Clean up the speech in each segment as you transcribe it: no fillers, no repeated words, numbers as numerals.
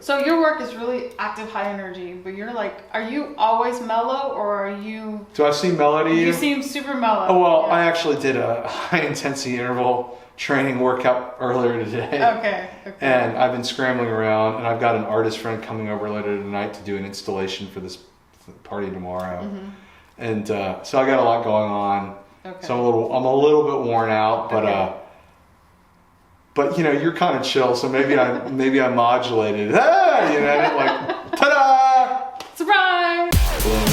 So your work is really active, high energy, but you're like, are you always mellow or are you... Do I seem mellow to you? You seem super mellow. Oh, well, yeah. I actually did a high intensity interval training workout earlier today. Okay. And I've been scrambling around, and I've got an artist friend coming over later tonight to do an installation for this party tomorrow. Mm-hmm. And so I got a lot going on. Okay. So I'm a little bit worn out, but okay. But you know, you're kind of chill, so maybe I modulated. Ah, you know, like ta-da! Surprise! Boom,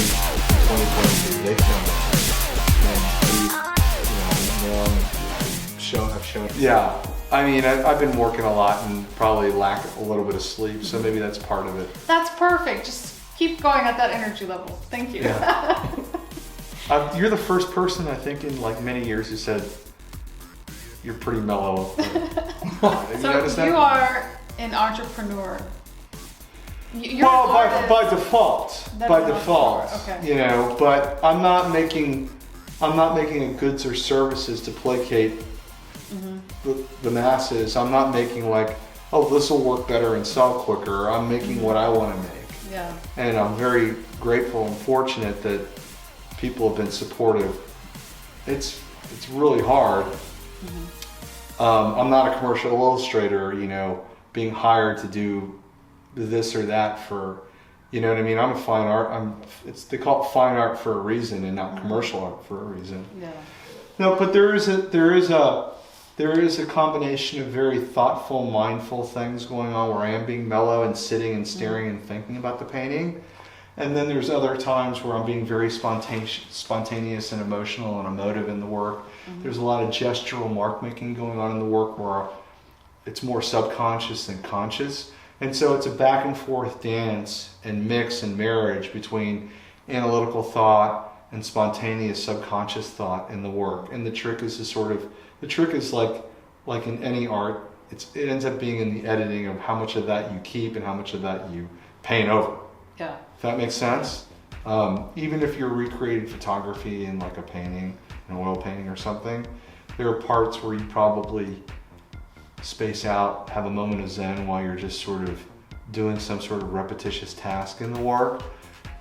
2022. They filmed it. I've shown. Yeah, I mean, I've been working a lot and probably lack a little bit of sleep, so maybe that's part of it. That's perfect. Just keep going at that energy level. Thank you. Yeah. You're the first person I think in like many years who said you're pretty mellow. So you are an entrepreneur. You're well, an by default, Okay. you know. But I'm not making a goods or services to placate the masses. I'm not making like, oh, this will work better and sell quicker. I'm making what I want to make. Yeah. And I'm very grateful and fortunate that people have been supportive. It's really hard. I'm not a commercial illustrator, you know, being hired to do this or that for, you know what I mean? I'm a fine art. They call it fine art for a reason and not commercial art for a reason. Yeah. No, but there is a combination of very thoughtful, mindful things going on where I am being mellow and sitting and staring and thinking about the painting. And then there's other times where I'm being very spontaneous and emotional and emotive in the work. There's a lot of gestural mark making going on in the work where it's more subconscious than conscious. And so it's a back and forth dance and mix and marriage between analytical thought and spontaneous subconscious thought in the work. And the trick is like in any art, it ends up being in the editing of how much of that you keep and how much of that you paint over. Yeah. If that makes sense. Even if you're recreating photography in like a painting, an oil painting or something, there are parts where you probably space out, have a moment of zen while you're just sort of doing some sort of repetitious task in the work.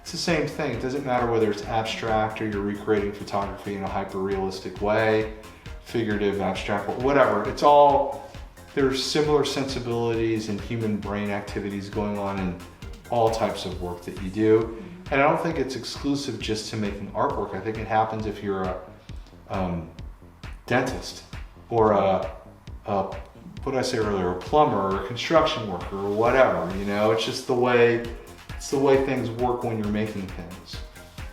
It's the same thing. It doesn't matter whether it's abstract or you're recreating photography in a hyper-realistic way, figurative, abstract, whatever. It's all, there's similar sensibilities and human brain activities going on in all types of work that you do. And I don't think it's exclusive just to making artwork. I think it happens if you're a dentist or what did I say earlier, a plumber or a construction worker or whatever, you know, it's just the way things work when you're making things.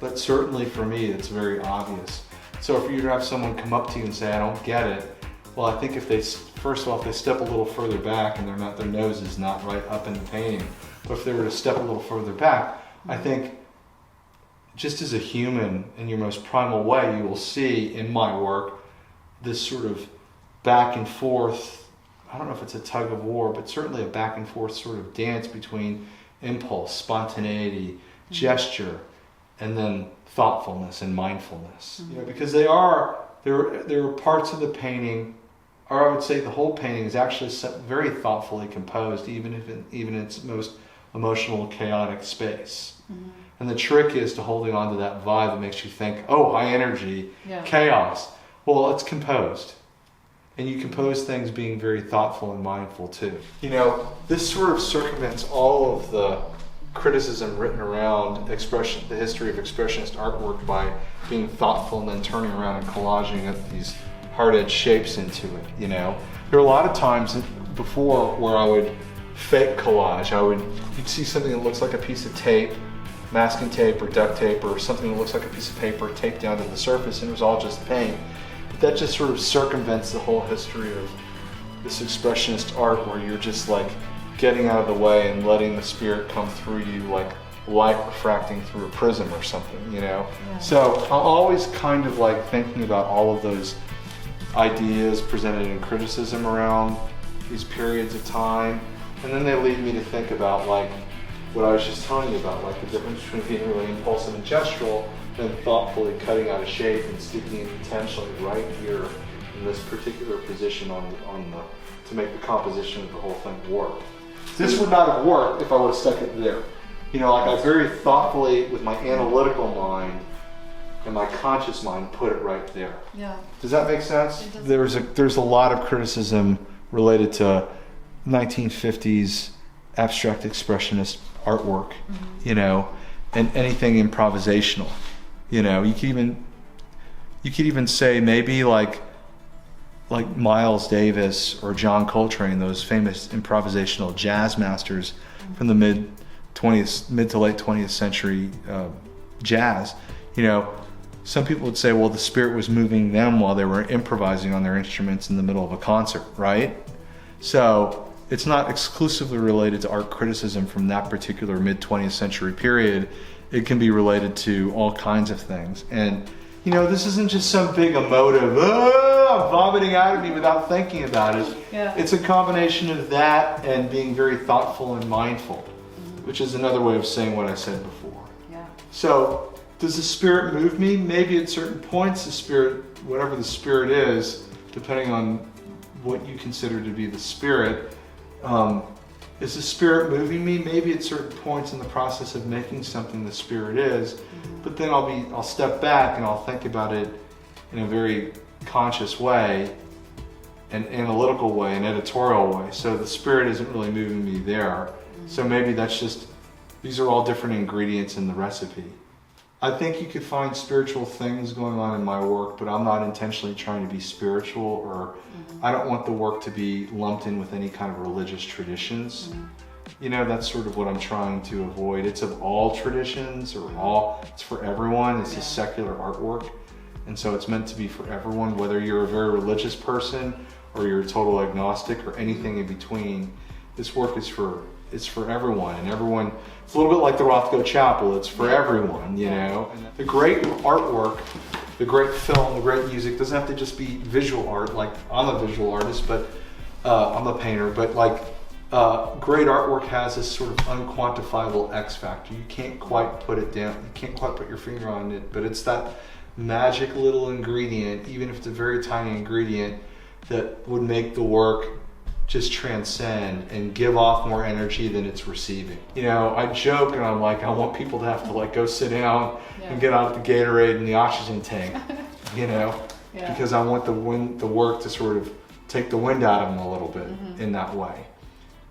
But certainly for me, it's very obvious. So if you have someone come up to you and say, I don't get it, well, I think if they step a little further back and their nose is not right up in the painting, but if they were to step a little further back, I think just as a human in your most primal way, you will see in my work this sort of back and forth, I don't know if it's a tug of war, but certainly a back and forth sort of dance between impulse, spontaneity, gesture, and then thoughtfulness and mindfulness. You know, because there are parts of the painting, or I would say the whole painting is actually very thoughtfully composed, even in its most emotional, chaotic space. And the trick is to holding on to that vibe that makes you think, oh, high energy, chaos. Well, it's composed. And you compose things being very thoughtful and mindful too. You know, this sort of circumvents all of the criticism written around the history of expressionist artwork by being thoughtful and then turning around and collaging up these hard-edged shapes into it, you know. There are a lot of times before where I would fake collage. You'd see something that looks like a piece of tape, masking tape or duct tape, or something that looks like a piece of paper taped down to the surface, and it was all just paint. But that just sort of circumvents the whole history of this expressionist art where you're just like getting out of the way and letting the spirit come through you like light refracting through a prism or something, you know? Yeah. So I'm always kind of like thinking about all of those ideas presented in criticism around these periods of time. And then they lead me to think about like what I was just telling you about, like the difference between being really impulsive and gestural, then thoughtfully cutting out a shape and sticking it intentionally right here in this particular position to make the composition of the whole thing work. This would not have worked if I would have stuck it there. You know, like I very thoughtfully, with my analytical mind and my conscious mind, put it right there. Yeah. Does that make sense? There's a lot of criticism related to 1950s abstract expressionist artwork, you know, and anything improvisational. You know, you could even say maybe like Miles Davis or John Coltrane, those famous improvisational jazz masters from the mid to late 20th century jazz. You know, some people would say, well, the spirit was moving them while they were improvising on their instruments in the middle of a concert, right? So it's not exclusively related to art criticism from that particular mid 20th century period. It can be related to all kinds of things. And, you know, this isn't just some big emotive, vomiting out of me without thinking about it. Yeah. It's a combination of that and being very thoughtful and mindful, which is another way of saying what I said before. Yeah. So, does the spirit move me? Maybe at certain points the spirit, whatever the spirit is, depending on what you consider to be the spirit, is the spirit moving me? Maybe at certain points in the process of making something the spirit is, but then I'll step back and I'll think about it in a very conscious way, an analytical way, an editorial way. So the spirit isn't really moving me there. So maybe that's just, these are all different ingredients in the recipe. I think you could find spiritual things going on in my work, but I'm not intentionally trying to be spiritual, or I don't want the work to be lumped in with any kind of religious traditions. You know, that's sort of what I'm trying to avoid. It's of all traditions, it's for everyone. It's a secular artwork. And so it's meant to be for everyone, whether you're a very religious person or you're a total agnostic or anything in between. This work is for everyone, and everyone, it's a little bit like the Rothko Chapel, it's for everyone, you know. And the great artwork, the great film, the great music doesn't have to just be visual art. Like, I'm a visual artist, but I'm a painter, but like great artwork has this sort of unquantifiable X factor. You can't quite put it down, you can't quite put your finger on it, but it's that magic little ingredient, even if it's a very tiny ingredient, that would make the work just transcend and give off more energy than it's receiving. You know, I joke and I'm like, I want people to have to like go sit down and get out the Gatorade and the oxygen tank, you know, because I want the work to sort of take the wind out of them a little bit in that way.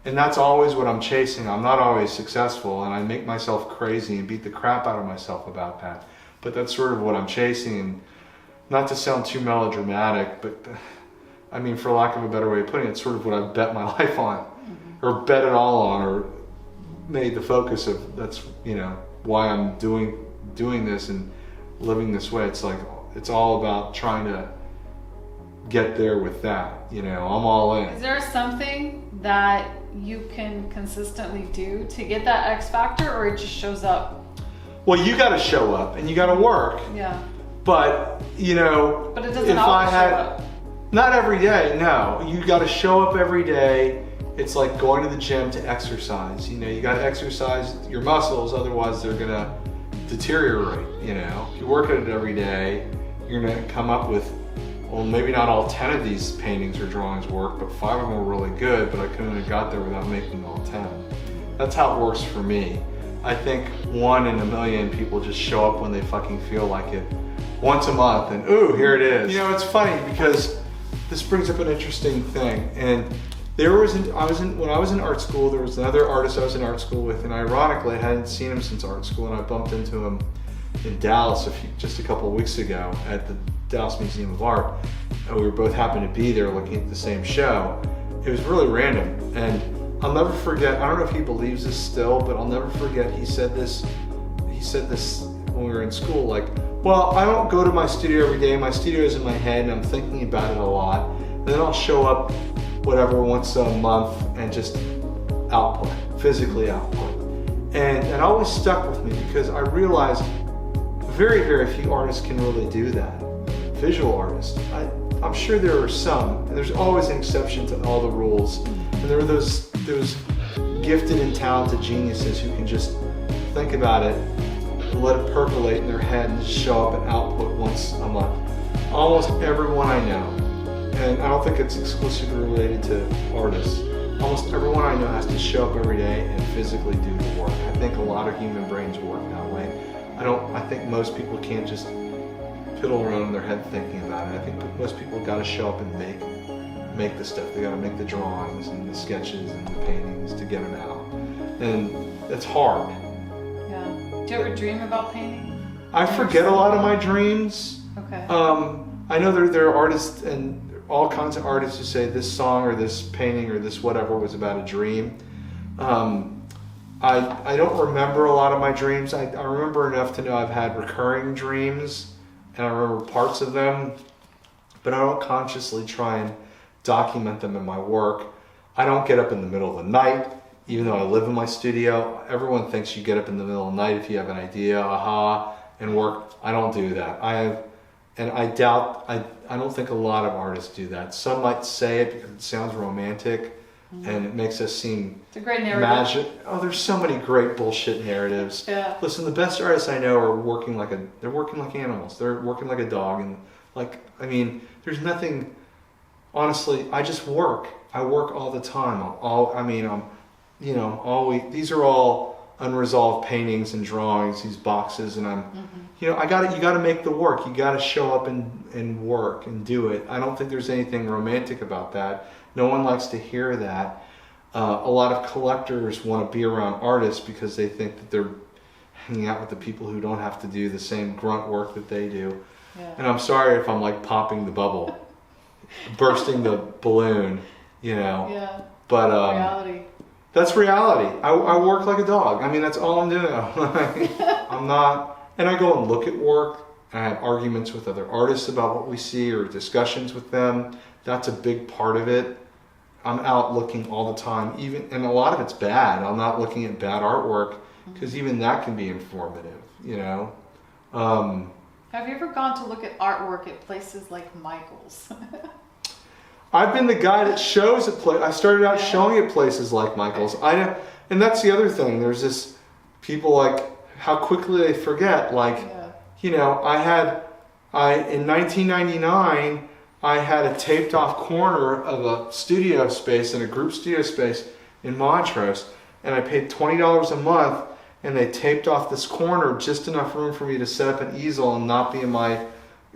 And that's always what I'm chasing. I'm not always successful, and I make myself crazy and beat the crap out of myself about that. But that's sort of what I'm chasing. And not to sound too melodramatic, but I mean, for lack of a better way of putting it, it's sort of what I've bet my life on, or bet it all on, or made the focus of. That's, you know, why I'm doing this and living this way. It's like, it's all about trying to get there with that. You know, I'm all in. Is there something that you can consistently do to get that X factor, or it just shows up? Well, you got to show up and you got to work. Yeah. But, you know, but it doesn't always show up. Not every day, no. You got to show up every day. It's like going to the gym to exercise. You know, you got to exercise your muscles, otherwise they're going to deteriorate, you know. If you work at it every day, you're going to come up with, well, maybe not all 10 of these paintings or drawings work, but 5 of them were really good, but I couldn't have got there without making all 10. That's how it works for me. I think 1 in a million people just show up when they fucking feel like it. Once a month, and ooh, here it is. You know, it's funny because this brings up an interesting thing. And when I was in art school, there was another artist I was in art school with, and ironically, I hadn't seen him since art school, and I bumped into him in Dallas just a couple of weeks ago at the Dallas Museum of Art. And we were both happened to be there looking at the same show. It was really random, and I'll never forget, I don't know if he believes this still, but I'll never forget, he said this when we were in school, like, well, I don't go to my studio every day, my studio is in my head and I'm thinking about it a lot, and then I'll show up whatever once a month and just output, physically output. And it always stuck with me because I realized very, very few artists can really do that. Visual artists, I'm sure there are some, and there's always an exception to all the rules. And there are those gifted and talented geniuses who can just think about it, let it percolate in their head and just show up and output once a month. Almost everyone I know, and I don't think it's exclusively related to artists, almost everyone I know has to show up every day and physically do the work. I think a lot of human brains work that way. I think most people can't just fiddle around in their head thinking about it. I think most people got to show up and make the stuff. They got to make the drawings and the sketches and the paintings to get them out. And it's hard. Yeah. Do you ever dream about painting? I forget a lot of my dreams. Okay. I know there are artists and all kinds of artists who say this song or this painting or this whatever was about a dream. I don't remember a lot of my dreams. I remember enough to know I've had recurring dreams, and I remember parts of them, but I don't consciously try and document them in my work. I don't get up in the middle of the night, even though I live in my studio. Everyone thinks you get up in the middle of the night if you have an idea, and work. I don't do that. I don't think a lot of artists do that. Some might say it because it sounds romantic, and it makes us seem it's a great narrative. Magic. Oh, there's so many great bullshit narratives. Yeah. Listen, the best artists I know are working like animals. They're working like a dog, and there's nothing. Honestly, I just work. I work all the time. These are all unresolved paintings and drawings, these boxes, and you got to make the work. You got to show up and work and do it. I don't think there's anything romantic about that. No one likes to hear that. A lot of collectors want to be around artists because they think that they're hanging out with the people who don't have to do the same grunt work that they do. Yeah. And I'm sorry if I'm like popping the bubble, bursting the balloon, Yeah. But reality. that's reality. I work like a dog. That's all I'm doing. I'm not, and I go and look at work, and I have arguments with other artists about what we see or discussions with them. That's a big part of it. I'm out looking all the time, and a lot of it's bad. I'm not looking at bad artwork because even that can be informative, Have you ever gone to look at artwork at places like Michael's? I've been the guy that shows at I started out showing at places like Michael's. And that's the other thing. There's this people how quickly they forget. In 1999, I had a taped off corner of a studio space, in a group studio space in Montrose, and I paid $20 a month, and they taped off this corner, just enough room for me to set up an easel and not be in my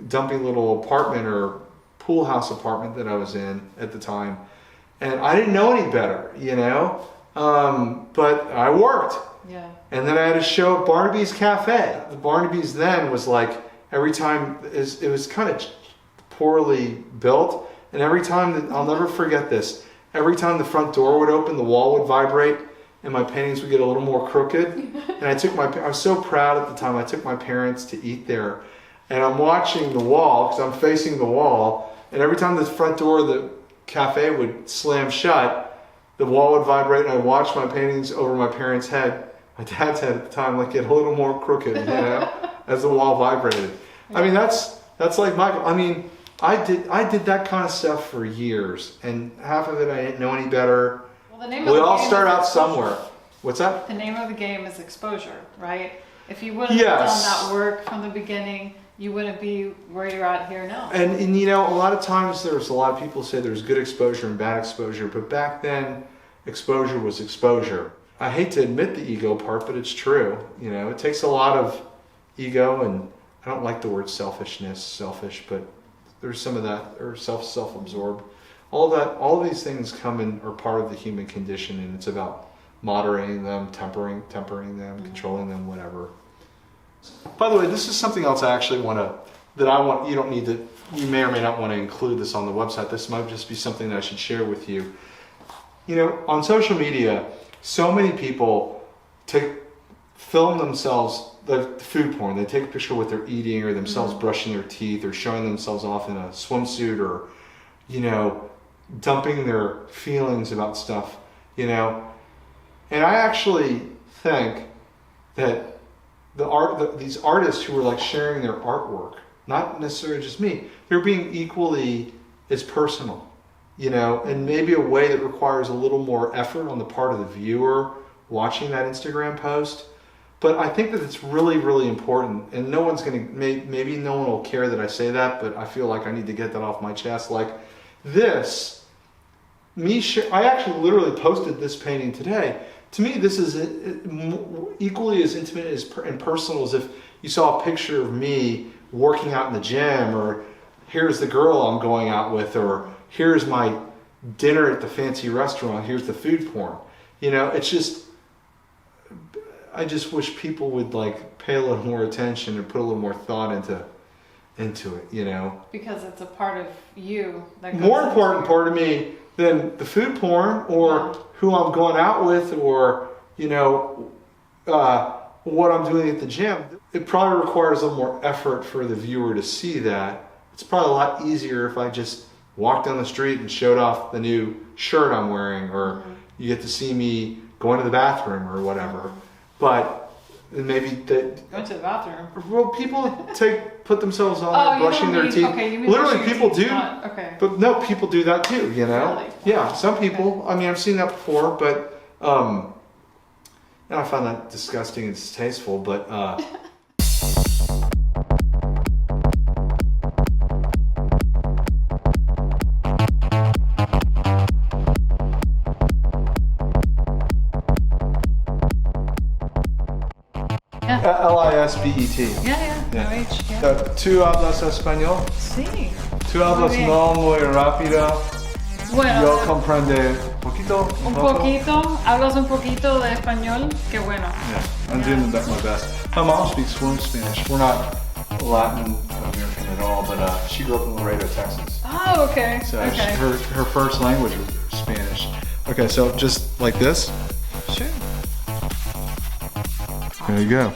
dumpy little apartment or pool house apartment that I was in at the time. And I didn't know any better, but I worked. Yeah. And then I had a show at Barnaby's Cafe. The Barnaby's then was every time, it was kind of poorly built, and every time I'll never forget this, every time the front door would open, the wall would vibrate and my paintings would get a little more crooked. And I was so proud at the time. I took my parents to eat there, and I'm watching the wall because I'm facing the wall, and every time the front door of the cafe would slam shut, the wall would vibrate, and I watched my paintings over my parents' head, my dad's head at the time, get a little more crooked, as the wall vibrated. That's like Michael. I did that kind of stuff for years, and half of it I didn't know any better. Well, we all start out somewhere. What's that? The name of the game is exposure, right? If you wouldn't have done that work from the beginning, you wouldn't be where you're at here now. And a lot of times there's a lot of people say there's good exposure and bad exposure, but back then exposure was exposure. I hate to admit the ego part, but it's true. It takes a lot of ego, and I don't like the word selfish, but there's some of that, or self-absorbed. All of these things come in, are part of the human condition, and it's about moderating them, tempering them, controlling them, whatever. By the way, this is something else I actually you may or may not want to include this on the website. This might just be something that I should share with you. On social media, so many people film themselves, the food porn. They take a picture of what they're eating, or themselves brushing their teeth, or showing themselves off in a swimsuit, or dumping their feelings about stuff, And I actually think that these artists who were sharing their artwork, not necessarily just me, they're being equally as personal, and maybe a way that requires a little more effort on the part of the viewer watching that Instagram post. But I think that it's really, really important, and maybe no one will care that I say that, but I feel like I need to get that off my chest. This I actually literally posted this painting today. To me, this is equally as intimate and personal as if you saw a picture of me working out in the gym, or here's the girl I'm going out with, or here's my dinner at the fancy restaurant, here's the food porn. You know, it's just, I just wish people would like pay a little more attention and put a little more thought into it, you know. Because it's a part of you. That More important part of me than the food porn or who I'm going out with, or, you know, what I'm doing at the gym. It probably requires a little more effort for the viewer to see that. It's probably a lot easier if I just walked down the street and showed off the new shirt I'm wearing, or you get to see me going to the bathroom or whatever. But maybe that. Go to the bathroom. Well, people put themselves on brushing their teeth. Okay, you mean literally, people do. Okay. But no, people do that too. You know. Really? Yeah, some people. Okay. I mean, I've seen that before, but and I find that disgusting and distasteful. But Lisbet. No H. ¿Tú hablas español? Sí. Tú hablas Muy bien. no muy rápido. Bueno, Yo comprendo poquito. un poquito. Hablas un poquito de español. Qué bueno. Yeah, I'm doing my best. My mom speaks fluent Spanish. We're not Latin American at all, but she grew up in Laredo, Texas. Oh, okay. So Okay. her first language was Spanish. Okay, so just like this. Sure. There you go.